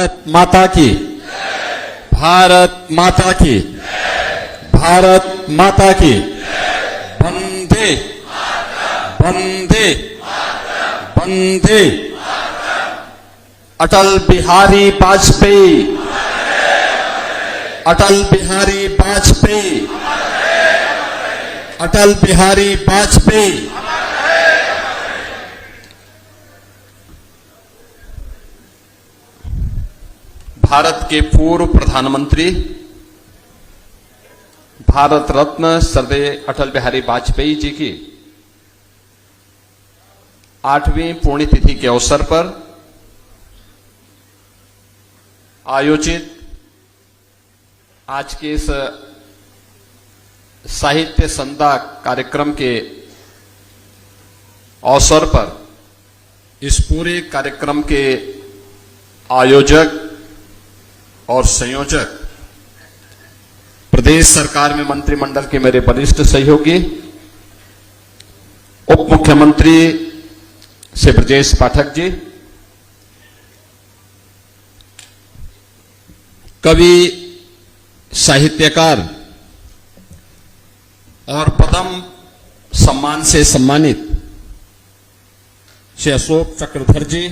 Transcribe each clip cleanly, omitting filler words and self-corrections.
भारत माता की, भारत माता की, भारत माता की। वंदे वंदे वंदे। अटल बिहारी वाजपेयी, अटल बिहारी वाजपेयी, अटल बिहारी वाजपेयी। भारत के पूर्व प्रधानमंत्री, भारत रत्न स्वर्गीय अटल बिहारी वाजपेयी जी की 8वीं पुण्यतिथि के अवसर पर आयोजित आज के इस साहित्य संध्या कार्यक्रम के अवसर पर इस पूरे कार्यक्रम के आयोजक और संयोजक, प्रदेश सरकार में मंत्रिमंडल के मेरे वरिष्ठ सहयोगी, उप मुख्यमंत्री श्री ब्रजेश पाठक जी, कवि, साहित्यकार और पद्म सम्मान से सम्मानित श्री अशोक चक्रधर जी,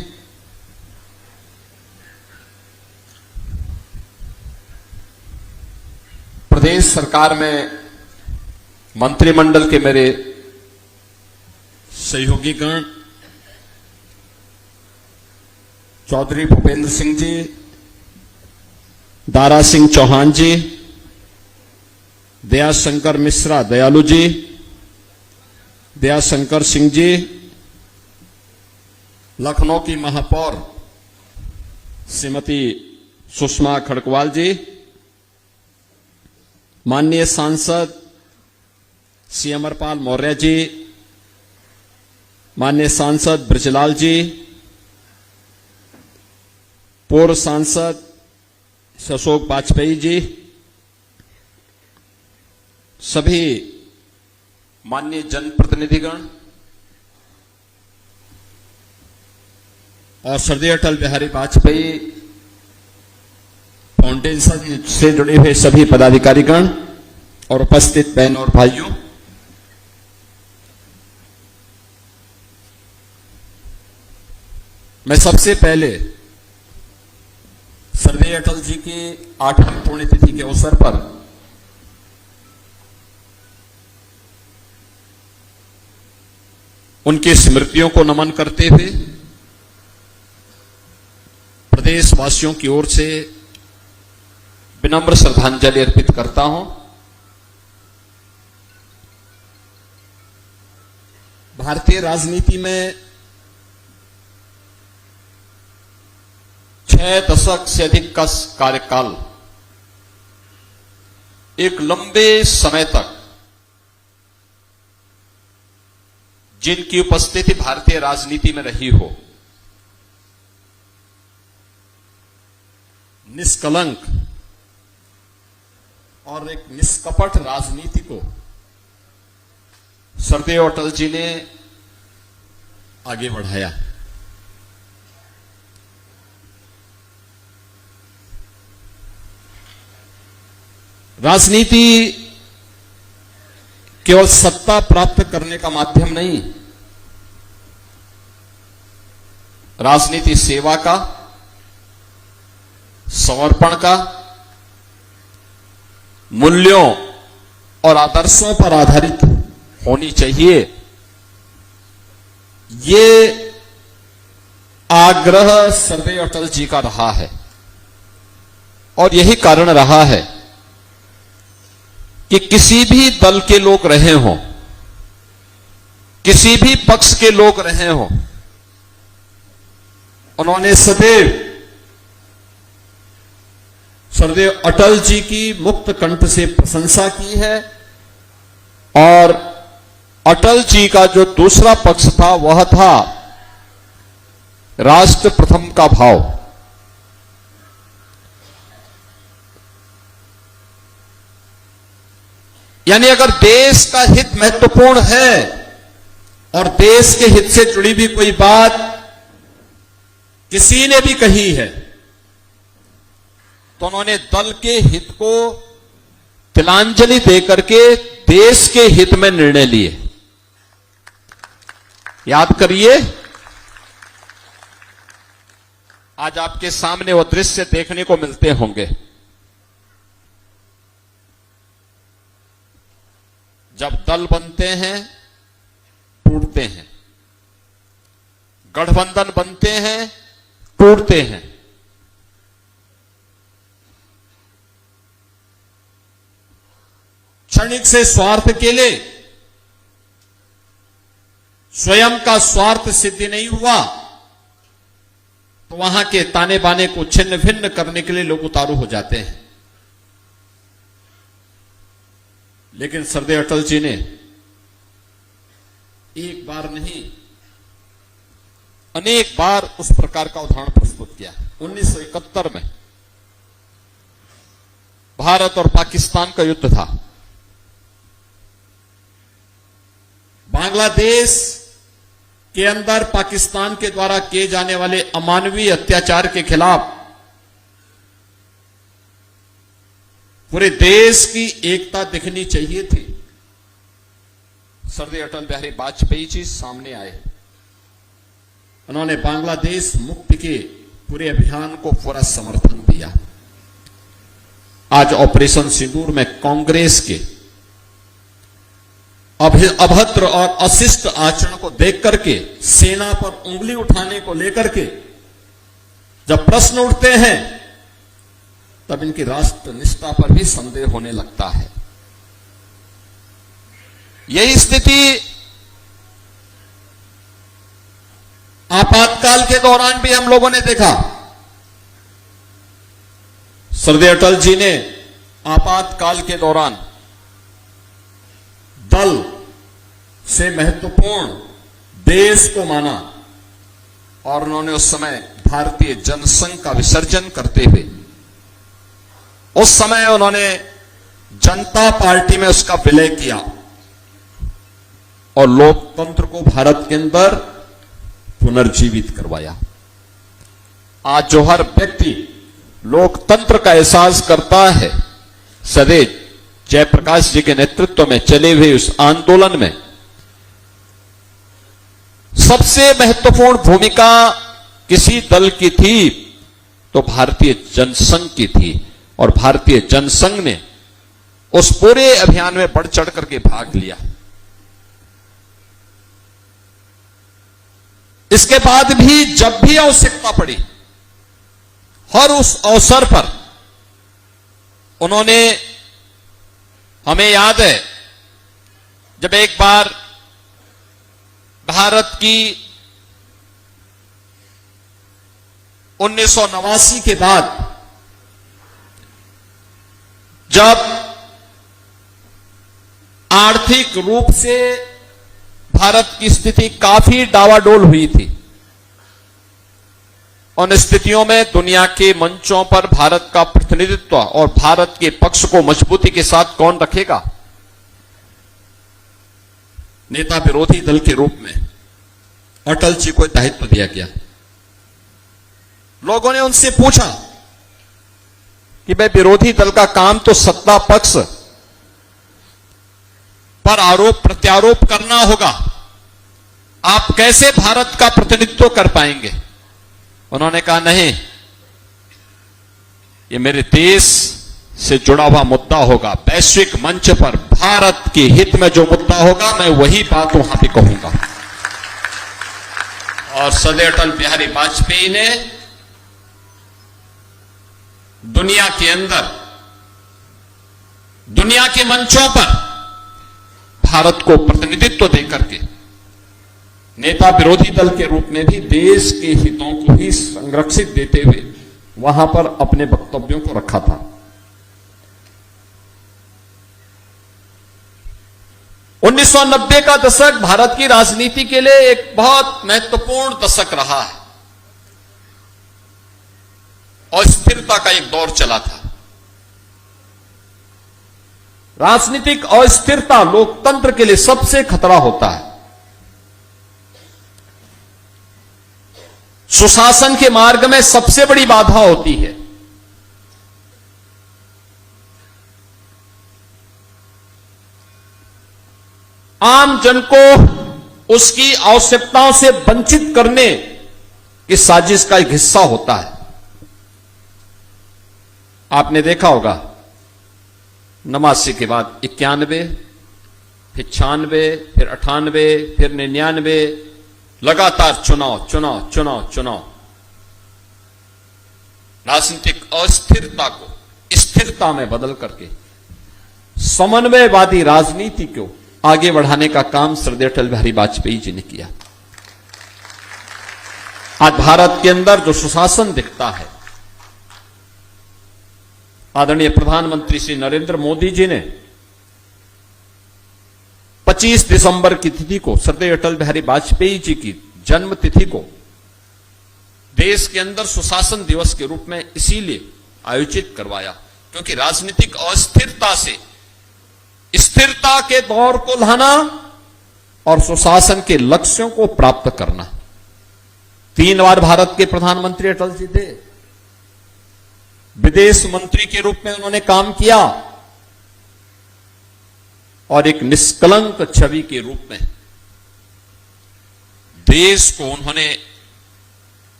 प्रदेश सरकार में मंत्रिमंडल के मेरे सहयोगीगण, चौधरी भूपेंद्र सिंह जी, दारा सिंह चौहान जी, दयाशंकर मिश्रा दयालु जी, दयाशंकर सिंह जी, लखनऊ की महापौर श्रीमती सुषमा खड़कवाल जी, माननीय सांसद श्री अमरपाल मौर्य जी, माननीय सांसद ब्रजलाल जी, पूर्व सांसद अशोक वाजपेयी जी, सभी माननीय जनप्रतिनिधिगण और स्वर्गीय अटल बिहारी वाजपेयी फाउंडेशन से जुड़े हुए सभी पदाधिकारीगण और उपस्थित बहन और भाइयों, मैं सबसे पहले स्वर्गीय अटल जी की 8वीं पुण्यतिथि के अवसर पर उनकी स्मृतियों को नमन करते हुए प्रदेशवासियों की ओर से विनम्र श्रद्धांजलि अर्पित करता हूं। भारतीय राजनीति में 6 दशक से अधिक का कार्यकाल, एक लंबे समय तक जिनकी उपस्थिति भारतीय राजनीति में रही हो, निष्कलंक और एक निष्कपट राजनीति को स्वर्गीय अटल जी ने आगे बढ़ाया। राजनीति केवल सत्ता प्राप्त करने का माध्यम नहीं, राजनीति सेवा का, समर्पण का, मूल्यों और आदर्शों पर आधारित होनी चाहिए, ये आग्रह स्वर्गीय अटल जी का रहा है। और यही कारण रहा है कि किसी भी दल के लोग रहे हों, किसी भी पक्ष के लोग रहे हों, उन्होंने सदैव स्वर्गीय अटल जी की मुक्त कंठ से प्रशंसा की है। और अटल जी का जो दूसरा पक्ष था वह था राष्ट्र प्रथम का भाव। यानी अगर देश का हित महत्वपूर्ण है और देश के हित से जुड़ी भी कोई बात किसी ने भी कही है तो उन्होंने दल के हित को तिलांजलि देकर के देश के हित में निर्णय लिए। याद करिए, आज आपके सामने वो दृश्य देखने को मिलते होंगे जब दल बनते हैं, टूटते हैं, गठबंधन बनते हैं, टूटते हैं। क्षणिक से स्वार्थ के लिए स्वयं का स्वार्थ सिद्धि नहीं हुआ तो वहां के ताने बाने को छिन्न भिन्न करने के लिए लोग उतारू हो जाते हैं। लेकिन सरदेव अटल जी ने एक बार नहीं, अनेक बार उस प्रकार का उदाहरण प्रस्तुत किया। 1971 में भारत और पाकिस्तान का युद्ध था। बांग्लादेश के अंदर पाकिस्तान के द्वारा किए जाने वाले अमानवीय अत्याचार के खिलाफ पूरे देश की एकता दिखनी चाहिए थी। सरदार अटल बिहारी वाजपेयी जी सामने आए। उन्होंने बांग्लादेश मुक्ति के पूरे अभियान को पूरा समर्थन दिया। आज ऑपरेशन सिंदूर में कांग्रेस के अभद्र और अशिष्ट आचरण को देख करके, सेना पर उंगली उठाने को लेकर के जब प्रश्न उठते हैं तब इनकी राष्ट्र निष्ठा पर भी संदेह होने लगता है। यही स्थिति आपातकाल के दौरान भी हम लोगों ने देखा। सरदार अटल जी ने आपातकाल के दौरान दल से महत्वपूर्ण देश को माना और उन्होंने उस समय भारतीय जनसंघ का विसर्जन करते हुए उस समय उन्होंने जनता पार्टी में उसका विलय किया और लोकतंत्र को भारत के अंदर पुनर्जीवित करवाया। आज जो हर व्यक्ति लोकतंत्र का एहसास करता है, सदैव जयप्रकाश जी के नेतृत्व में चले हुए उस आंदोलन में सबसे महत्वपूर्ण भूमिका किसी दल की थी तो भारतीय जनसंघ की थी और भारतीय जनसंघ ने उस पूरे अभियान में बढ़ चढ़ करके भाग लिया। इसके बाद भी जब भी आवश्यकता पड़ी, हर उस अवसर पर उन्होंने, हमें याद है जब एक बार भारत की 1989 के बाद जब आर्थिक रूप से भारत की स्थिति काफी डावाडोल हुई थी, उन स्थितियों में दुनिया के मंचों पर भारत का प्रतिनिधित्व और भारत के पक्ष को मजबूती के साथ कौन रखेगा? नेता विरोधी दल के रूप में अटल जी को दायित्व दिया गया। लोगों ने उनसे पूछा कि भाई विरोधी दल का काम तो सत्ता पक्ष पर आरोप प्रत्यारोप करना होगा, आप कैसे भारत का प्रतिनिधित्व कर पाएंगे? उन्होंने कहा नहीं, ये मेरे देश से जुड़ा हुआ मुद्दा होगा, वैश्विक मंच पर भारत के हित में जो मुद्दा होगा मैं वही बात वहां पे कहूंगा। और सरदार अटल बिहारी वाजपेयी ने दुनिया के अंदर, दुनिया के मंचों पर भारत को प्रतिनिधित्व देकर के नेता विरोधी दल के रूप में भी देश के हितों को ही संरक्षित देते हुए वहां पर अपने वक्तव्यों को रखा था। उन्नीस 1990 का दशक भारत की राजनीति के लिए एक बहुत महत्वपूर्ण दशक रहा है। अस्थिरता का एक दौर चला था। राजनीतिक अस्थिरता लोकतंत्र के लिए सबसे खतरा होता है। सुशासन के मार्ग में सबसे बड़ी बाधा होती है। आम जन को उसकी आवश्यकताओं से वंचित करने की साजिश का एक हिस्सा होता है। आपने देखा होगा, नवासी के बाद 91, फिर 96, फिर 98, फिर 99, लगातार चुनाव चुनाव चुनाव चुनाव। राजनीतिक अस्थिरता को स्थिरता में बदल करके समन्वयवादी राजनीति को आगे बढ़ाने का काम श्रद्धेय अटल बिहारी वाजपेयी जी ने किया। आज भारत के अंदर जो सुशासन दिखता है, आदरणीय प्रधानमंत्री श्री नरेंद्र मोदी जी ने 25 दिसंबर की तिथि को, श्रद्धेय अटल बिहारी वाजपेयी जी की जन्म तिथि को, देश के अंदर सुशासन दिवस के रूप में इसीलिए आयोजित करवाया क्योंकि राजनीतिक अस्थिरता से स्थिरता के दौर को लाना और सुशासन के लक्ष्यों को प्राप्त करना। 3 बार भारत के प्रधानमंत्री अटल जी थे। विदेश मंत्री के रूप में उन्होंने काम किया और एक निष्कलंक छवि के रूप में देश को उन्होंने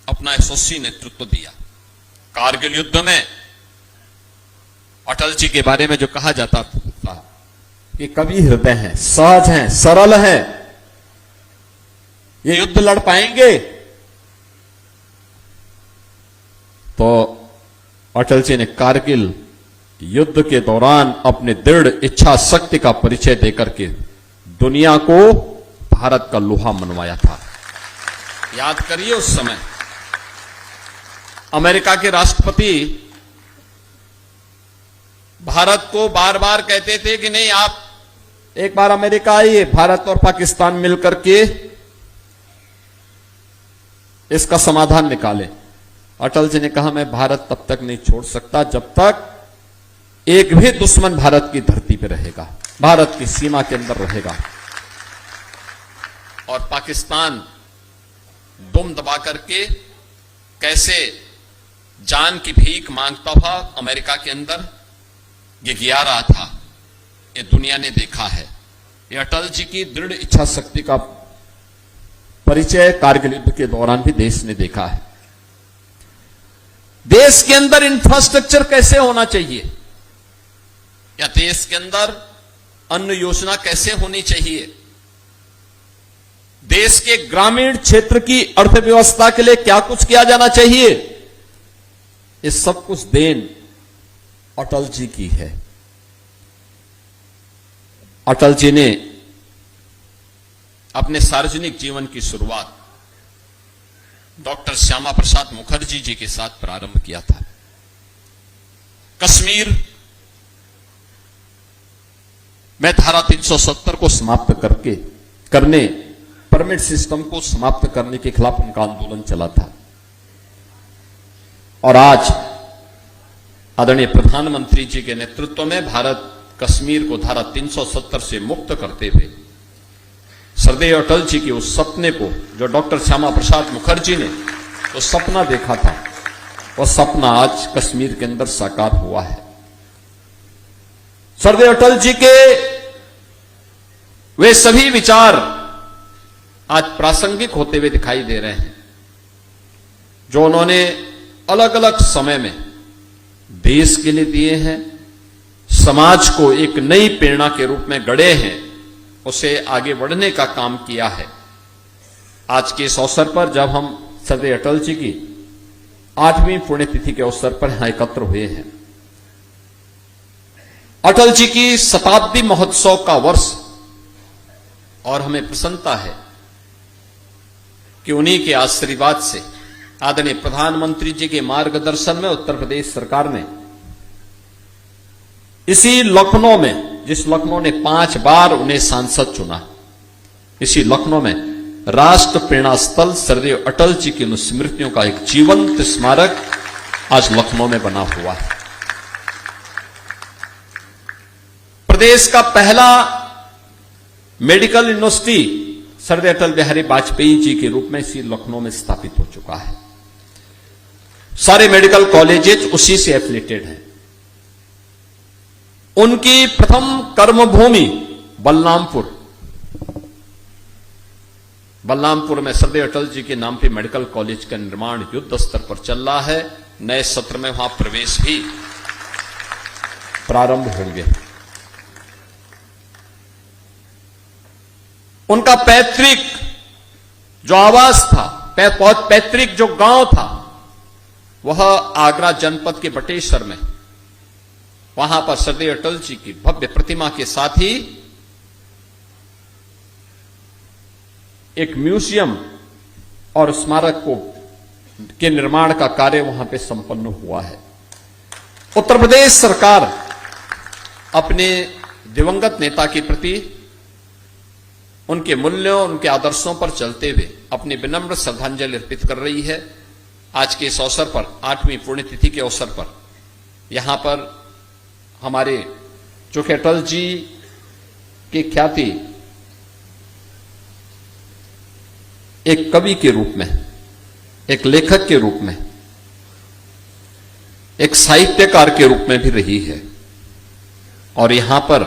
अपना यशस्वी नेतृत्व दिया। कारगिल युद्ध में अटल जी के बारे में जो कहा जाता था कि कवि हृदय हैं, सहज हैं, सरल हैं, ये युद्ध लड़ पाएंगे। तो अटल जी ने कारगिल युद्ध के दौरान अपने दृढ़ इच्छा शक्ति का परिचय देकर के दुनिया को भारत का लोहा मनवाया था। याद करिए, उस समय अमेरिका के राष्ट्रपति भारत को बार बार कहते थे कि नहीं, आप एक बार अमेरिका आइए, भारत और पाकिस्तान मिलकर के इसका समाधान निकालें। अटल जी ने कहा, मैं भारत तब तक नहीं छोड़ सकता जब तक एक भी दुश्मन भारत की धरती पर रहेगा, भारत की सीमा के अंदर रहेगा। और पाकिस्तान दुम दबा करके कैसे जान की भीख मांगता था अमेरिका के अंदर, ये गिरा रहा था, ये दुनिया ने देखा है। ये अटल जी की दृढ़ इच्छा शक्ति का परिचय कारगिल युद्ध के दौरान भी देश ने देखा है। देश के अंदर इंफ्रास्ट्रक्चर कैसे होना चाहिए, या देश के अंदर अन्न योजना कैसे होनी चाहिए, देश के ग्रामीण क्षेत्र की अर्थव्यवस्था के लिए क्या कुछ किया जाना चाहिए, ये सब कुछ देन अटल जी की है। अटल जी ने अपने सार्वजनिक जीवन की शुरुआत डॉक्टर श्यामा प्रसाद मुखर्जी जी के साथ प्रारंभ किया था। कश्मीर में धारा 370 को समाप्त करने परमिट सिस्टम को समाप्त करने के खिलाफ उनका आंदोलन चला था। और आज आदरणीय प्रधानमंत्री जी के नेतृत्व में भारत कश्मीर को धारा 370 से मुक्त करते हुए श्रद्धेय अटल जी के उस सपने को, जो डॉक्टर श्यामा प्रसाद मुखर्जी ने तो सपना देखा था, वह सपना आज कश्मीर के अंदर साकार हुआ है। श्रद्धेय अटल जी के वे सभी विचार आज प्रासंगिक होते हुए दिखाई दे रहे हैं, जो उन्होंने अलग अलग समय में देश के लिए दिए हैं, समाज को एक नई प्रेरणा के रूप में गढ़े हैं, उसे आगे बढ़ने का काम किया है। आज के इस अवसर पर जब हम श्रद्धेय अटल जी की 8वीं पुण्यतिथि के अवसर पर यहां एकत्र हुए हैं, अटल जी की शताब्दी महोत्सव का वर्ष, और हमें प्रसन्नता है कि उन्हीं के आशीर्वाद से, आदरणीय प्रधानमंत्री जी के मार्गदर्शन में उत्तर प्रदेश सरकार ने इसी लखनऊ में, जिस लखनऊ ने 5 बार उन्हें सांसद चुना, इसी लखनऊ में राष्ट्र प्रेरणा स्थल श्रद्धेय अटल जी की स्मृतियों का एक जीवंत स्मारक आज लखनऊ में बना हुआ है। प्रदेश का पहला मेडिकल यूनिवर्सिटी श्रद्धेय अटल बिहारी वाजपेयी जी के रूप में इसी लखनऊ में स्थापित हो चुका है। सारे मेडिकल कॉलेजेस उसी से एफिलिएटेड हैं। उनकी प्रथम कर्मभूमि बलरामपुर बलरामपुर में सरदेव अटल जी के नाम पे मेडिकल कॉलेज का निर्माण युद्ध स्तर पर चल रहा है। नए सत्र में वहां प्रवेश भी प्रारंभ होंगे। उनका पैतृक जो आवास था, पैतृक जो गांव था, वह आगरा जनपद के बटेश्वर में, वहां पर सरदेव अटल जी की भव्य प्रतिमा के साथ ही एक म्यूजियम और स्मारक के निर्माण का कार्य वहां पे संपन्न हुआ है। उत्तर प्रदेश सरकार अपने दिवंगत नेता के प्रति उनके मूल्यों, उनके आदर्शों पर चलते हुए अपनी विनम्र श्रद्धांजलि अर्पित कर रही है। आज के इस अवसर पर, 8वीं पुण्यतिथि के अवसर पर, यहां पर हमारे चूंकि अटल जी की ख्याति एक कवि के रूप में, एक लेखक के रूप में, एक साहित्यकार के रूप में भी रही है, और यहां पर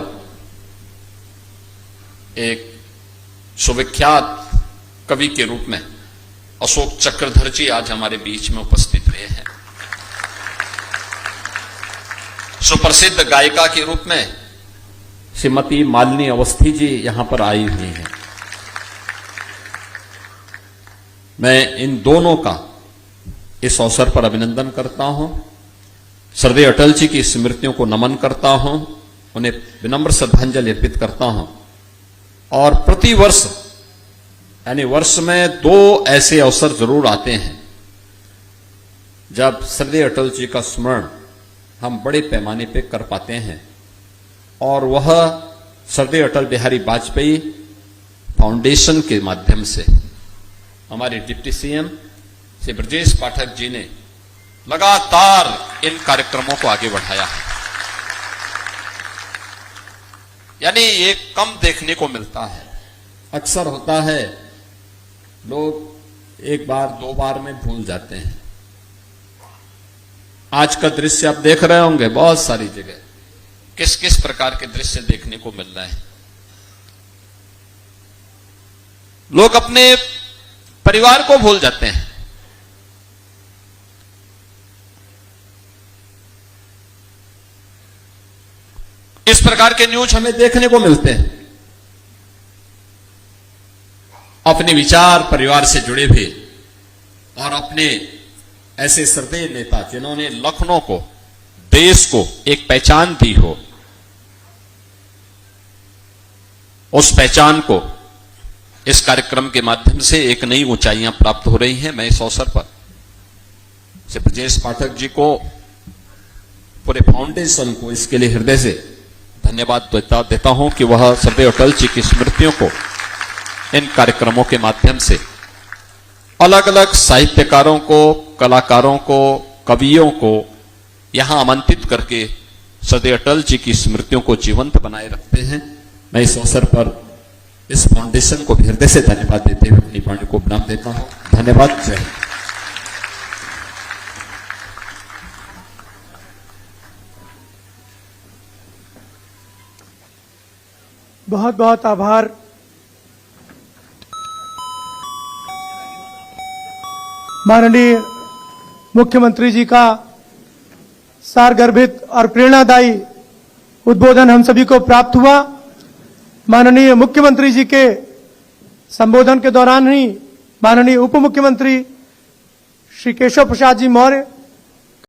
एक सुविख्यात कवि के रूप में अशोक चक्रधर जी आज हमारे बीच में उपस्थित रहे हैं। सुप्रसिद्ध गायिका के रूप में श्रीमती मालिनी अवस्थी जी यहां पर आई हुई हैं। मैं इन दोनों का इस अवसर पर अभिनंदन करता हूं, सरदेव अटल जी की स्मृतियों को नमन करता हूं, उन्हें विनम्र श्रद्धांजलि अर्पित करता हूं। और प्रतिवर्ष, यानी वर्ष में 2 ऐसे अवसर जरूर आते हैं जब सरदेव अटल जी का स्मरण हम बड़े पैमाने पे कर पाते हैं, और वह सरदेव अटल बिहारी वाजपेयी फाउंडेशन के माध्यम से हमारे डिप्टी सीएम श्री ब्रजेश पाठक जी ने लगातार इन कार्यक्रमों को आगे बढ़ाया है। यानी ये कम देखने को मिलता है। अक्सर होता है लोग 1 बार 2 बार में भूल जाते हैं। आज का दृश्य आप देख रहे होंगे बहुत सारी जगह, किस किस प्रकार के दृश्य देखने को मिल रहे हैं। लोग अपने परिवार को भूल जाते हैं। इस प्रकार के न्यूज हमें देखने को मिलते हैं। अपने विचार परिवार से जुड़े हुए और अपने ऐसे श्रद्धेय नेता जिन्होंने लखनऊ को, देश को एक पहचान दी हो, उस पहचान को इस कार्यक्रम के माध्यम से एक नई ऊंचाइयां प्राप्त हो रही हैं। मैं इस अवसर पर श्री ब्रजेश पाठक जी को, पूरे फाउंडेशन को इसके लिए हृदय से धन्यवाद देता हूं कि वह सरदेव अटल जी की स्मृतियों को इन कार्यक्रमों के माध्यम से अलग अलग साहित्यकारों को, कलाकारों को, कवियों को यहां आमंत्रित करके सरदेव अटल जी की स्मृतियों को जीवंत बनाए रखते हैं। मैं इस अवसर पर इस फाउंडेशन को हृदय से धन्यवाद देते हुए अपनी वाणी को विराम देता हूं। धन्यवाद। जय हिंद। बहुत बहुत आभार माननीय मुख्यमंत्री जी का सारगर्भित और प्रेरणादायी उद्बोधन हम सभी को प्राप्त हुआ। माननीय मुख्यमंत्री जी के संबोधन के दौरान ही माननीय उप मुख्यमंत्री श्री केशव प्रसाद जी मौर्य